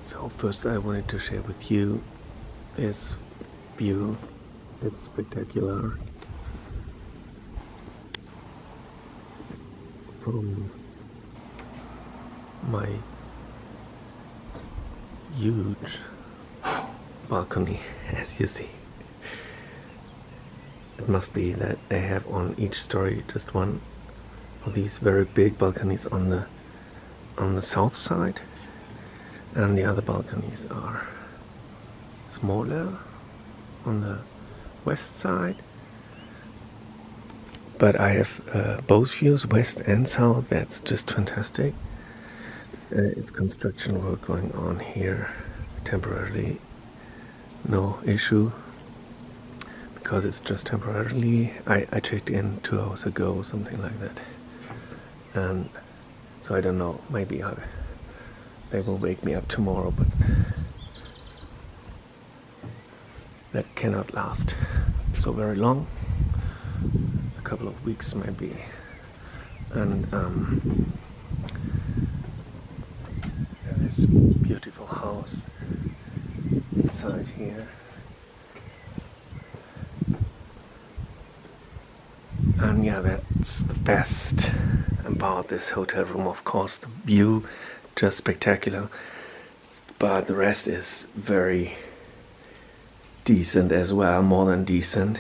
So first I wanted to share with you this view. It's spectacular from my huge balcony, as you see. It must be that they have on each story just one of these very big balconies on the south side, and the other balconies are smaller on the west side. But I have both views, west and south. That's just fantastic. It's construction work going on here temporarily. No issue, because it's just temporarily. I checked in 2 hours ago, something like that. And so I don't know, maybe they will wake me up tomorrow, but that cannot last so very long. A couple of weeks maybe. And this beautiful house inside here. And yeah, that's the best about this hotel room. Of course, the view, just spectacular, but the rest is very decent as well, more than decent.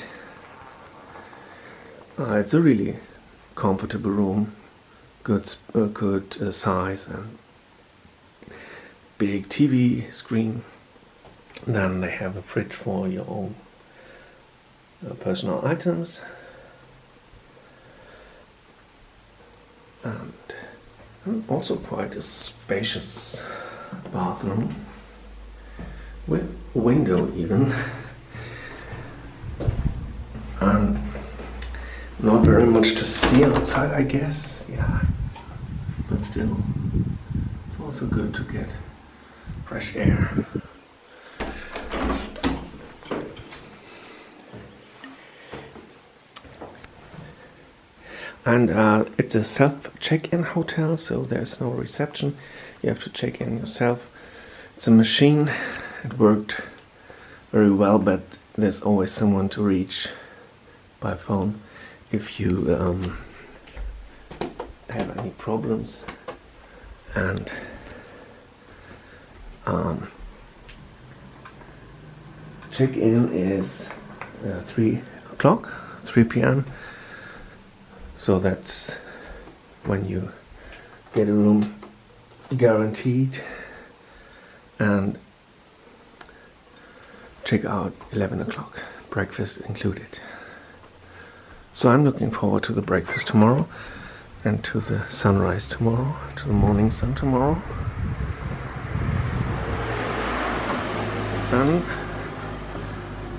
It's a really comfortable room, good size, and big TV screen. Then they have a fridge for your own personal items, and also quite a spacious bathroom with a window even, and not very much to see outside, I guess. Yeah, but still, it's also good to get fresh air. And it's a self-check-in hotel, so there's no reception. You have to check in yourself. It's a machine. It worked very well, but there's always someone to reach by phone if you have any problems. And check-in is 3 o'clock, 3 p.m. So that's when you get a room guaranteed, and check out 11 o'clock, breakfast included. So I'm looking forward to the breakfast tomorrow and to the sunrise tomorrow, to the morning sun tomorrow. And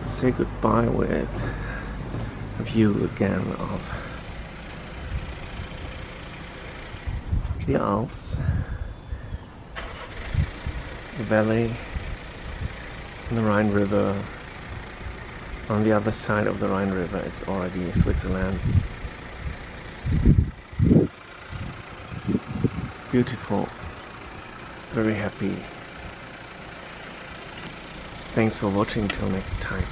say goodbye with a view again of the Alps, the valley, and the Rhine River. On the other side of the Rhine River, it's already Switzerland. Beautiful, very happy. Thanks for watching, till next time.